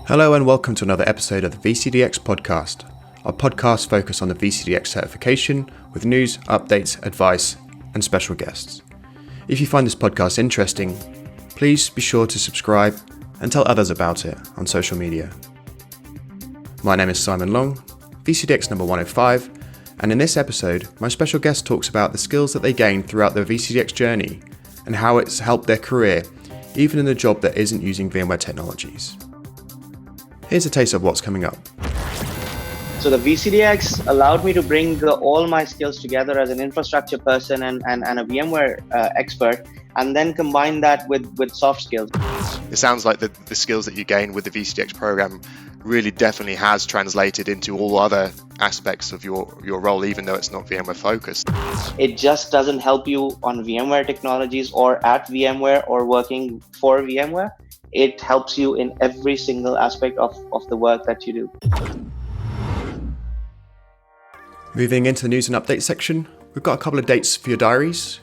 Hello and welcome to another episode of the VCDX Podcast, our podcast focused on the VCDX certification with news, updates, advice, and special guests. If you find this podcast interesting, please be sure to subscribe and tell others about it on social media. My name is Simon Long, VCDX number 105, and in this episode, my special guest talks about the skills that they gained throughout their VCDX journey and how it's helped their career, even in a job that isn't using VMware technologies. Here's a taste of what's coming up. So the VCDX allowed me to bring all my skills together as an infrastructure person and a VMware expert, and then combine that with soft skills. It sounds like the skills that you gained with the VCDX program really definitely has translated into all other aspects of your role, even though it's not VMware focused. It just doesn't help you on VMware technologies or at VMware or working for VMware. It helps you in every single aspect of the work that you do. Moving into the news and updates section, we've got a couple of dates for your diaries.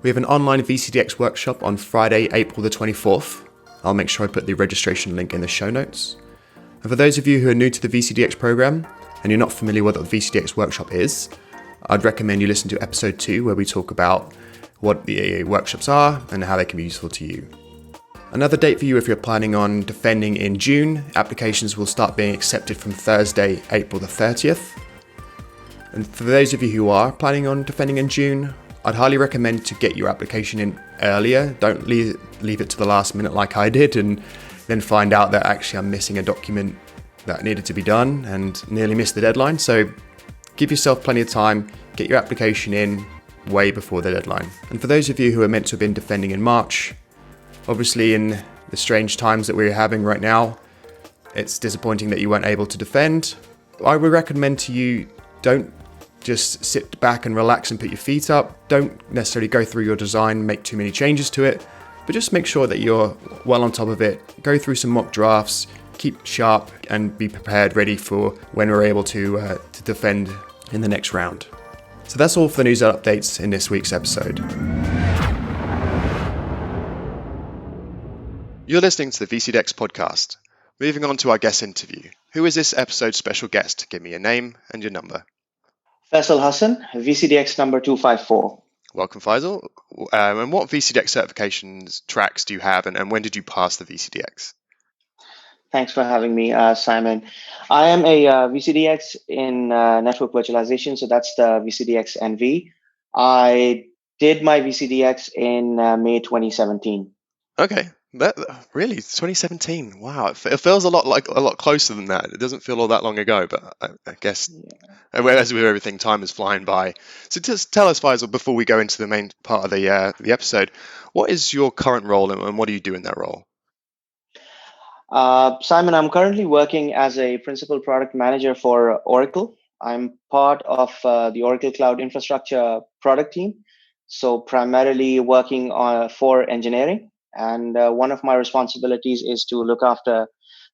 We have an online VCDX workshop on Friday, April the 24th. I'll make sure I put the registration link in the show notes. And for those of you who are new to the VCDX program and you're not familiar with what the VCDX workshop is, I'd recommend you listen to episode 2 where we talk about what the workshops are and how they can be useful to you. Another date for you if you're planning on defending in June, applications will start being accepted from Thursday, April the 30th. And for those of you who are planning on defending in June, I'd highly recommend to get your application in earlier. Don't leave it to the last minute like I did and then find out that actually I'm missing a document that needed to be done and nearly missed the deadline. So give yourself plenty of time, get your application in way before the deadline. And for those of you who are meant to have been defending in March, obviously in the strange times that we're having right now, it's disappointing that you weren't able to defend. I would recommend to you, don't just sit back and relax and put your feet up. Don't necessarily go through your design, make too many changes to it, but just make sure that you're well on top of it. Go through some mock drafts, keep sharp and be prepared, ready for when we're able to defend in the next round. So that's all for the news and updates in this week's episode. You're listening to the VCDX Podcast. Moving on to our guest interview. Who is this episode's special guest? Give me your name and your number. Faisal Hassan, VCDX number 254. Welcome, Faisal. And what VCDX certifications tracks do you have, and when did you pass the VCDX? Thanks for having me, Simon. I am a VCDX in network virtualization, so that's the VCDX NV. I did my VCDX in May 2017. Okay, that really 2017. Wow, it feels a lot closer than that. It doesn't feel all that long ago, but I guess as with everything, time is flying by. So just tell us, Faisal, before we go into the main part of the episode, what is your current role and what do you do in that role? Simon, I'm currently working as a principal product manager for Oracle. I'm part of the Oracle Cloud Infrastructure product team, so primarily working for engineering. And one of my responsibilities is to look after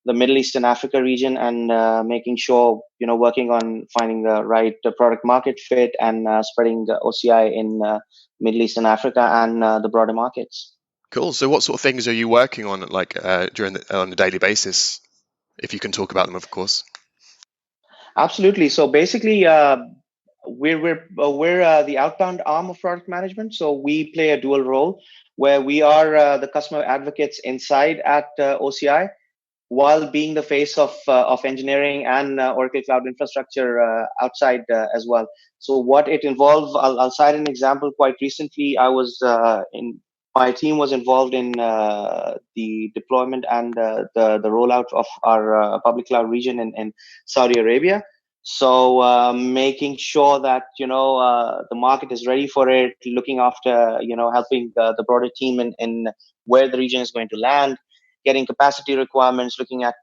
the Middle East and Africa region and making sure, working on finding the right product market fit and spreading the OCI in Middle East and Africa and the broader markets. Cool. So what sort of things are you working on on a daily basis, if you can talk about them, of course? Absolutely. So basically, we're the outbound arm of product management. So we play a dual role where we are the customer advocates inside at OCI, while being the face of engineering and Oracle Cloud Infrastructure outside as well. So what it involves, I'll cite an example. Quite recently, my team was involved in the deployment and the rollout of our public cloud region in Saudi Arabia. So making sure that the market is ready for it, looking after helping the broader team in where the region is going to land, getting capacity requirements, looking at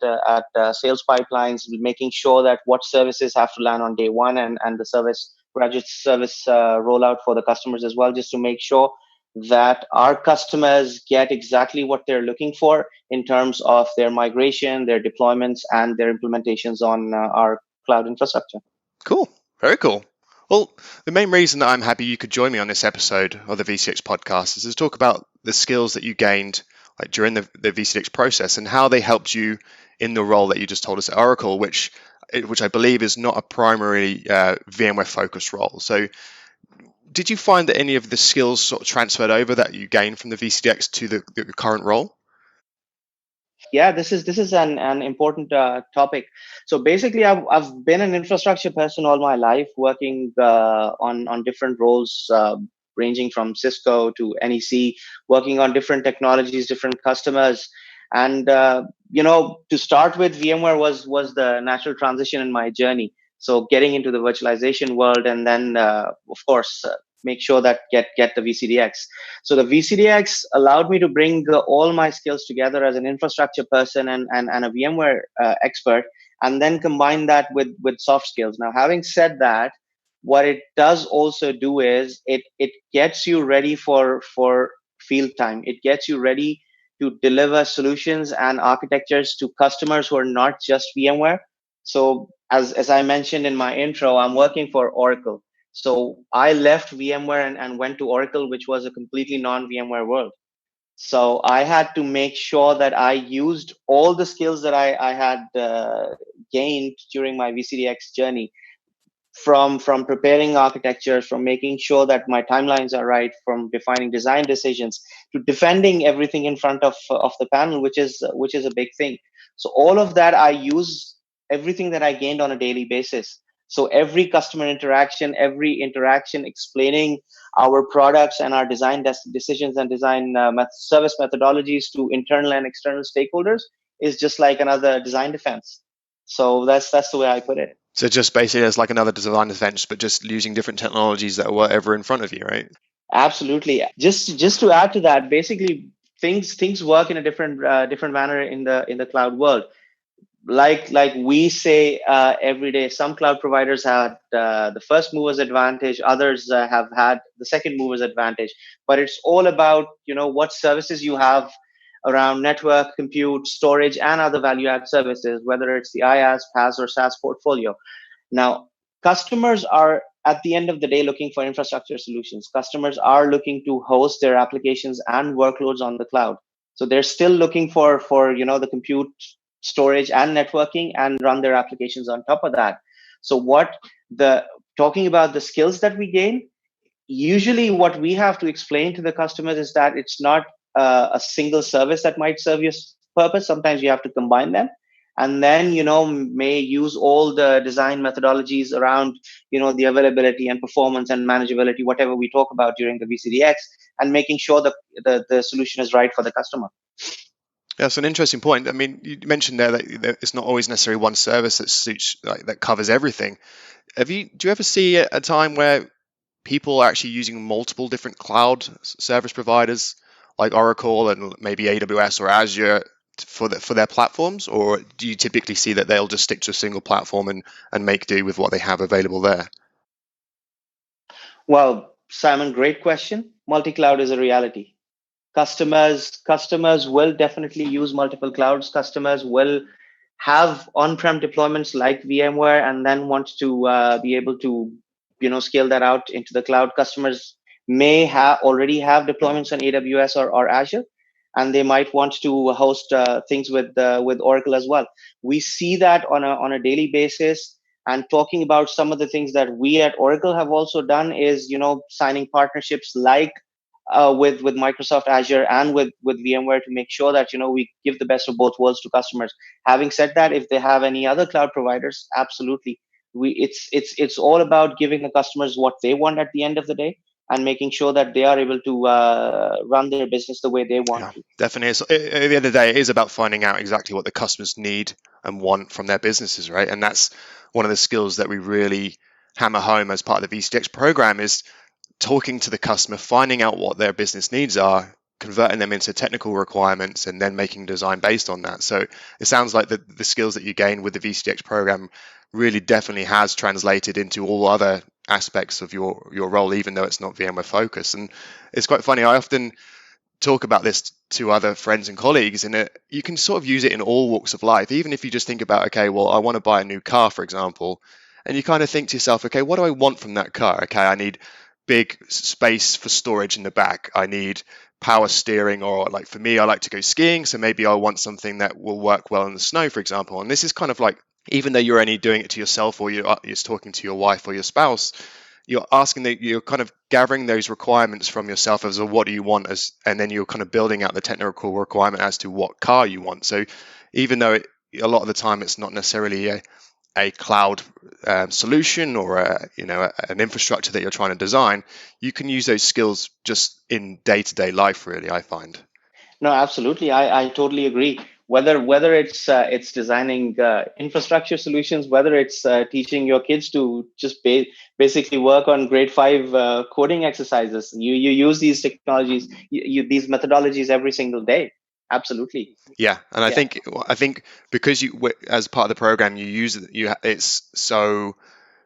sales pipelines, making sure that what services have to land on day one and the graduate service rollout for the customers as well, just to make sure that our customers get exactly what they're looking for in terms of their migration, their deployments, and their implementations on our cloud infrastructure. Cool. Very cool. Well, the main reason that I'm happy you could join me on this episode of the VCDX podcast is to talk about the skills that you gained like during the VCDX process, and how they helped you in the role that you just told us at Oracle, which I believe is not a primary VMware focused role. So did you find that any of the skills sort of transferred over that you gained from the VCDX to the current role? Yeah, this is an important topic. So basically, I've been an infrastructure person all my life, working on different roles, ranging from Cisco to NEC, working on different technologies, different customers, and to start with, VMware was the natural transition in my journey. So getting into the virtualization world, and then of course make sure that get the VCDX. So the VCDX allowed me to bring all my skills together as an infrastructure person and a VMware expert, and then combine that with soft skills. Now, having said that, what it does also do is it gets you ready for field time. It gets you ready to deliver solutions and architectures to customers who are not just VMware. So as I mentioned in my intro, I'm working for Oracle. So I left VMware and went to Oracle, which was a completely non-VMware world. So I had to make sure that I used all the skills that I had gained during my VCDX journey, from preparing architectures, from making sure that my timelines are right, from defining design decisions to defending everything in front of the panel, which is a big thing. So all of that, I use everything that I gained on a daily basis. So every customer interaction, every interaction explaining our products and our design decisions and design service methodologies to internal and external stakeholders is just like another design defense. So that's the way I put it. So just basically as like another design defense, but just using different technologies that were ever in front of you, right? Absolutely. Just to add to that, basically things work in a different manner in the cloud world. Like we say every day, some cloud providers had the first movers advantage, others have had the second movers advantage. But it's all about what services you have around network, compute, storage, and other value add services, whether it's the IaaS, PaaS, or SaaS portfolio. Now, customers are at the end of the day looking for infrastructure solutions. Customers are looking to host their applications and workloads on the cloud. So they're still looking for the compute, storage, and networking, and run their applications on top of that. So talking about the skills that we gain, usually what we have to explain to the customers is that it's not a single service that might serve your purpose. Sometimes you have to combine them, and then may use all the design methodologies around the availability and performance and manageability, whatever we talk about during the VCDX, and making sure that the solution is right for the customer. That's an interesting point. I mean, you mentioned there that it's not always necessarily one service that suits, like, that covers everything. Do you ever see a time where people are actually using multiple different cloud service providers like Oracle and maybe AWS or Azure for their platforms, or do you typically see that they'll just stick to a single platform and make do with what they have available there? Well, Simon, great question. Multi-cloud is a reality. Customers will definitely use multiple clouds. Customers will have on-prem deployments like VMware, and then want to be able to scale that out into the cloud. Customers may already have deployments on AWS or Azure, and they might want to host things with Oracle as well. We see that on a daily basis. And talking about some of the things that we at Oracle have also done is signing partnerships like with Microsoft Azure and with VMware, to make sure that we give the best of both worlds to customers. Having said that, if they have any other cloud providers, absolutely, it's all about giving the customers what they want at the end of the day, and making sure that they are able to run their business the way they want to. Definitely. At the end of the day, it is about finding out exactly what the customers need and want from their businesses, right? And that's one of the skills that we really hammer home as part of the VCDX program, is talking to the customer, finding out what their business needs are, converting them into technical requirements, and then making design based on that. So it sounds like the skills that you gain with the VCDX program really definitely has translated into all other aspects of your role, even though it's not VMware focused. And it's quite funny, I often talk about this to other friends and colleagues, and you can sort of use it in all walks of life. Even if you just think about, okay, well, I want to buy a new car, for example, and you kind of think to yourself, okay, what do I want from that car? Okay, I need big space for storage in the back. I need power steering, or like for me, I like to go skiing, so maybe I want something that will work well in the snow, for example. And this is kind of like, even though you're only doing it to yourself, or you're just talking to your wife or your spouse, you're asking that, you're kind of gathering those requirements from yourself as a what do you want, and then you're kind of building out the technical requirement as to what car you want. So even though a lot of the time it's not necessarily a cloud solution, or an infrastructure that you're trying to design, you can use those skills just in day-to-day life, really, I find. No, absolutely. I totally agree. Whether it's designing infrastructure solutions, whether it's teaching your kids to just basically work on grade 5 coding exercises, you use these technologies, these methodologies every single day. Absolutely. Yeah, and I think because you, as part of the program, you use it, it's so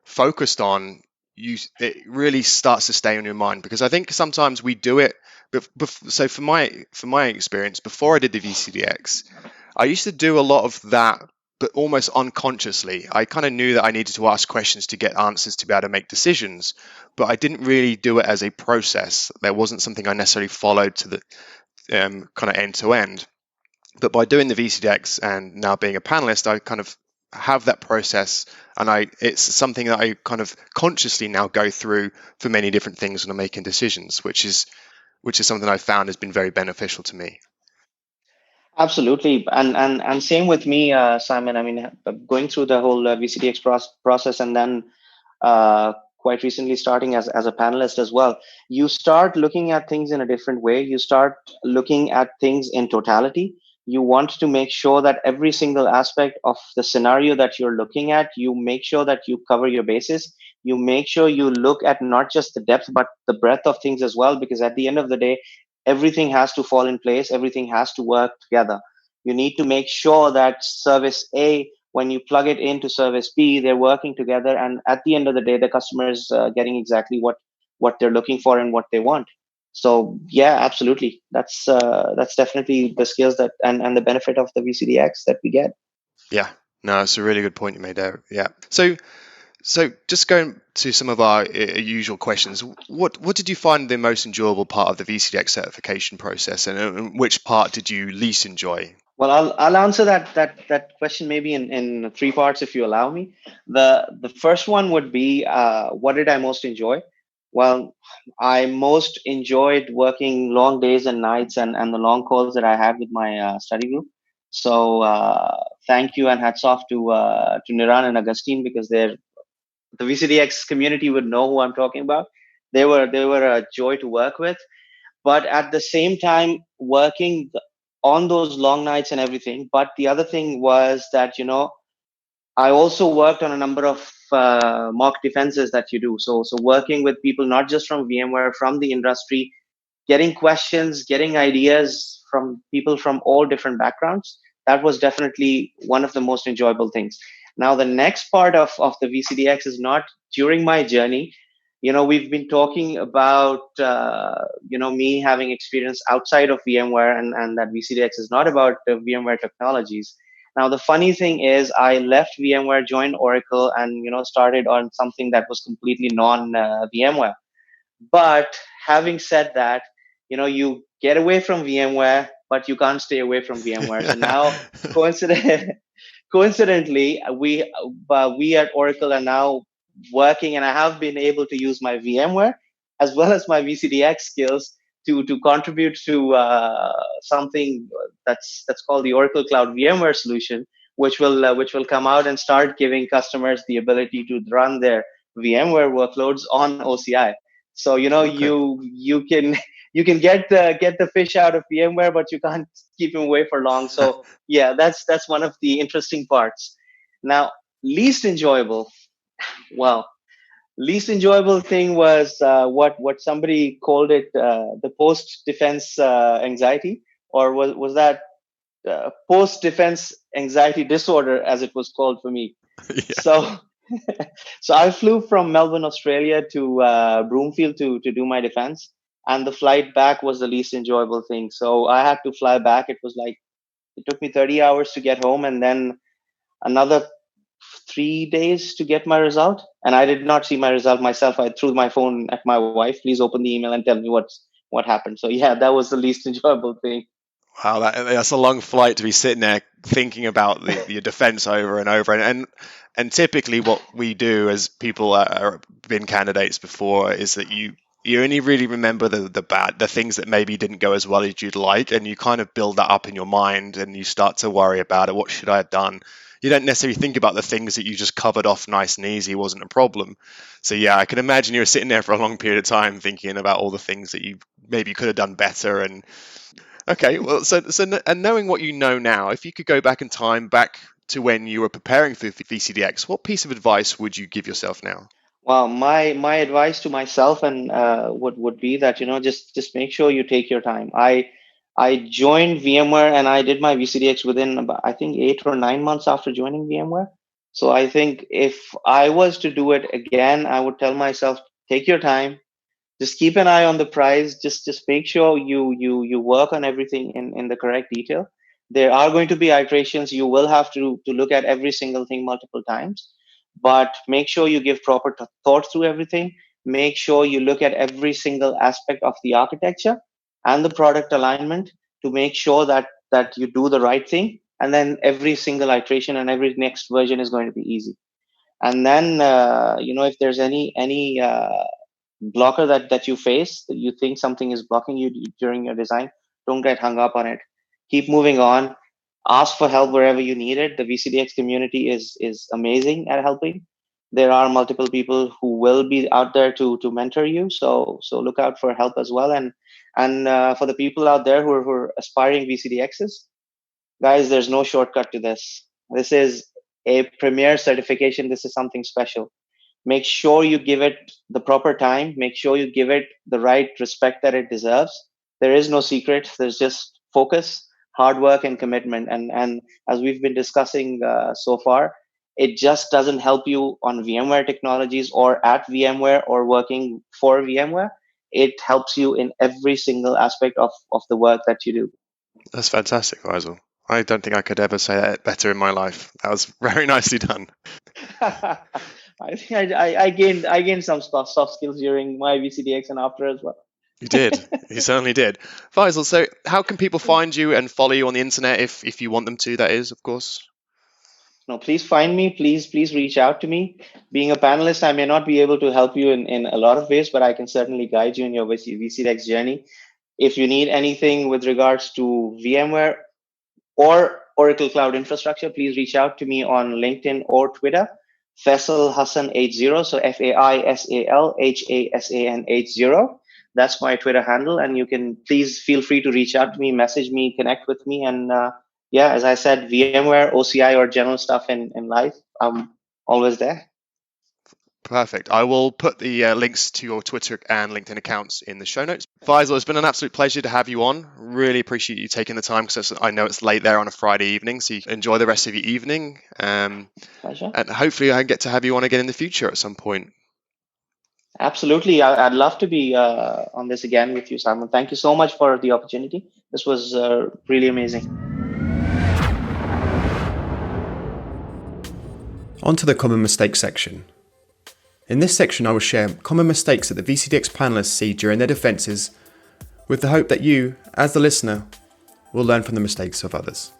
focused on you, it really starts to stay on your mind. Because I think sometimes we do it, so for my experience, before I did the VCDX, I used to do a lot of that, but almost unconsciously. I kind of knew that I needed to ask questions to get answers to be able to make decisions, but I didn't really do it as a process. There wasn't something I necessarily followed to the kind of end to end. But by doing the VCDX and now being a panelist, I kind of have that process, and it's something that I kind of consciously now go through for many different things when I'm making decisions, which is something I found has been very beneficial to me. Absolutely, and same with me, Simon. I mean, going through the whole VCDX process, and then quite recently starting as a panelist as well, you start looking at things in a different way. You start looking at things in totality. You want to make sure that every single aspect of the scenario that you're looking at, you make sure that you cover your bases. You make sure you look at not just the depth, but the breadth of things as well, because at the end of the day, everything has to fall in place. Everything has to work together. You need to make sure that service A, when you plug it into service B, they're working together. And at the end of the day, the customer is getting exactly what they're looking for and what they want. So yeah, absolutely. That's definitely the skills that and the benefit of the VCDX that we get. Yeah, no, it's a really good point you made there. Yeah. So just going to some of our usual questions, what did you find the most enjoyable part of the VCDX certification process, and which part did you least enjoy? Well, I'll answer that question maybe in three parts if you allow me. The first one would be what did I most enjoy? Well, I most enjoyed working long days and nights and the long calls that I had with my study group. So thank you and hats off to Niran and Augustine, because the VCDX community would know who I'm talking about. They were a joy to work with, but at the same time working on those long nights and everything. But the other thing was that I also worked on a number of mock defenses that you do. So working with people not just from VMware, from the industry, getting questions, getting ideas from people from all different backgrounds, that was definitely one of the most enjoyable things. Now the next part of the VCDX is not during my journey. We've been talking about me having experience outside of VMware, and that VCDX is not about VMware technologies. Now the funny thing is I left VMware, joined Oracle, and started on something that was completely non VMware. But having said that, you get away from VMware, but you can't stay away from VMware. So now, coincidentally, we at Oracle are now working, and I have been able to use my VMware as well as my VCDX skills to contribute to something that's called the Oracle Cloud VMware solution, which will come out and start giving customers the ability to run their VMware workloads on OCI. So Okay. you can get the fish out of VMware, but you can't keep him away for long. So yeah, that's one of the interesting parts. Now, least enjoyable. Well, least enjoyable thing was what somebody called it, the post defense anxiety, or was that post defense anxiety disorder, as it was called for me. Yeah. So so I flew from Melbourne, Australia to Broomfield to do my defense, and the flight back was the least enjoyable thing. So I had to fly back. It took me 30 hours to get home, and then another 3 days to get my result. And I did not see my result myself. I threw my phone at my wife. Please open the email and tell me what happened. So yeah, that was the least enjoyable thing. Wow, that's a long flight to be sitting there thinking about your defense over and over. And typically what we do as people are been candidates before is that you only really remember the things that maybe didn't go as well as you'd like, and you kind of build that up in your mind and you start to worry about it. What should I have done? You don't necessarily think about the things that you just covered off nice and easy wasn't a problem. So yeah, I can imagine you were sitting there for a long period of time thinking about all the things that you maybe could have done better. And okay, well, so and knowing what you know now, if you could go back in time, back to when you were preparing for VCDX, what piece of advice would you give yourself now? Well, my advice to myself and would be that, just make sure you take your time. I joined VMware and I did my VCDX within about, I think, 8 or 9 months after joining VMware. So I think if I was to do it again, I would tell myself, take your time, just keep an eye on the price, just make sure you work on everything in the correct detail. There are going to be iterations. You will have to look at every single thing multiple times, but make sure you give proper thought through everything. Make sure you look at every single aspect of the architecture and the product alignment to make sure that you do the right thing. And then every single iteration and every next version is going to be easy. And then, if there's any blocker that you face, that you think something is blocking you during your design, don't get hung up on it. Keep moving on. Ask for help wherever you need it. The VCDX community is amazing at helping. There are multiple people who will be out there to mentor you. So look out for help as well. And for the people out there who are aspiring VCDXs, guys, there's no shortcut to this. This is a premier certification. This is something special. Make sure you give it the proper time. Make sure you give it the right respect that it deserves. There is no secret. There's just focus, hard work, and commitment. And as we've been discussing so far, it just doesn't help you on VMware technologies or at VMware or working for VMware. It helps you in every single aspect of the work that you do. That's fantastic, Faisal. I don't think I could ever say that better in my life. That was very nicely done. I think I gained some soft skills during my VCDX and after as well. You did. You certainly did. Faisal, so how can people find you and follow you on the internet if you want them to, that is, of course? No, please find me. Please reach out to me. Being a panelist, I may not be able to help you in a lot of ways, but I can certainly guide you in your VCDX journey. If you need anything with regards to VMware or Oracle Cloud Infrastructure, please reach out to me on LinkedIn or Twitter. Faisal Hassan 80, so FAISAL HASAN 80. That's my Twitter handle, and you can please feel free to reach out to me, message me, connect with me, and as I said, VMware, OCI, or general stuff in life, I'm always there. Perfect. I will put the links to your Twitter and LinkedIn accounts in the show notes. Faisal, it's been an absolute pleasure to have you on. Really appreciate you taking the time because I know it's late there on a Friday evening, so you enjoy the rest of your evening. Pleasure. And hopefully I can get to have you on again in the future at some point. Absolutely. I'd love to be on this again with you, Simon. Thank you so much for the opportunity. This was really amazing. On to the common mistakes section. In this section, I will share common mistakes that the VCDX panelists see during their defences, with the hope that you, as the listener, will learn from the mistakes of others.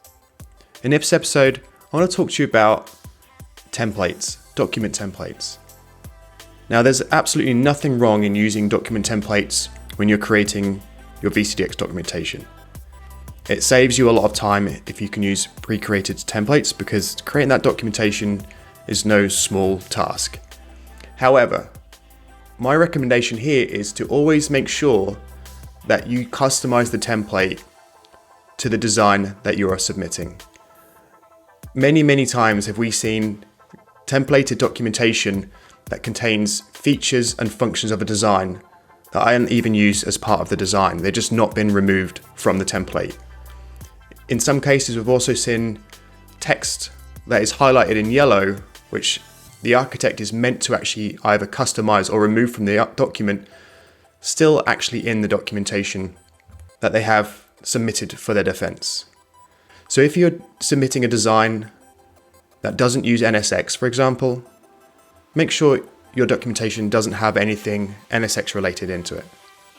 In this episode, I want to talk to you about templates, document templates. Now, there's absolutely nothing wrong in using document templates when you're creating your VCDX documentation. It saves you a lot of time if you can use pre-created templates, because creating that documentation is no small task. However, my recommendation here is to always make sure that you customize the template to the design that you are submitting. Many times have we seen templated documentation that contains features and functions of a design that aren't even used as part of the design. They've just not been removed from the template. In some cases, we've also seen text that is highlighted in yellow, which the architect is meant to actually either customize or remove from the document, still actually in the documentation that they have submitted for their defense. So if you're submitting a design that doesn't use NSX, for example, make sure your documentation doesn't have anything NSX related into it.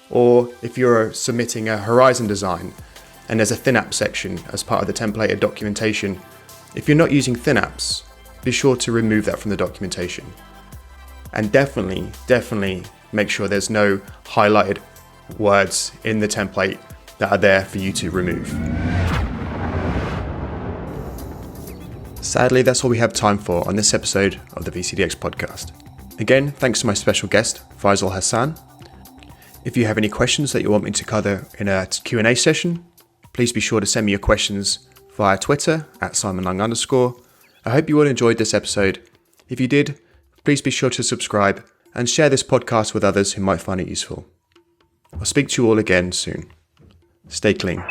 Or if you're submitting a horizon design and there's a ThinApp section as part of the templated documentation, if you're not using ThinApps, be sure to remove that from the documentation. And definitely make sure there's no highlighted words in the template that are there for you to remove. Sadly, that's all we have time for on this episode of the VCDX podcast. Again, thanks to my special guest, Faisal Hassan. If you have any questions that you want me to cover in a Q&A session, please be sure to send me your questions via Twitter @SimonLung_. I hope you all enjoyed this episode. If you did, please be sure to subscribe and share this podcast with others who might find it useful. I'll speak to you all again soon. Stay clean.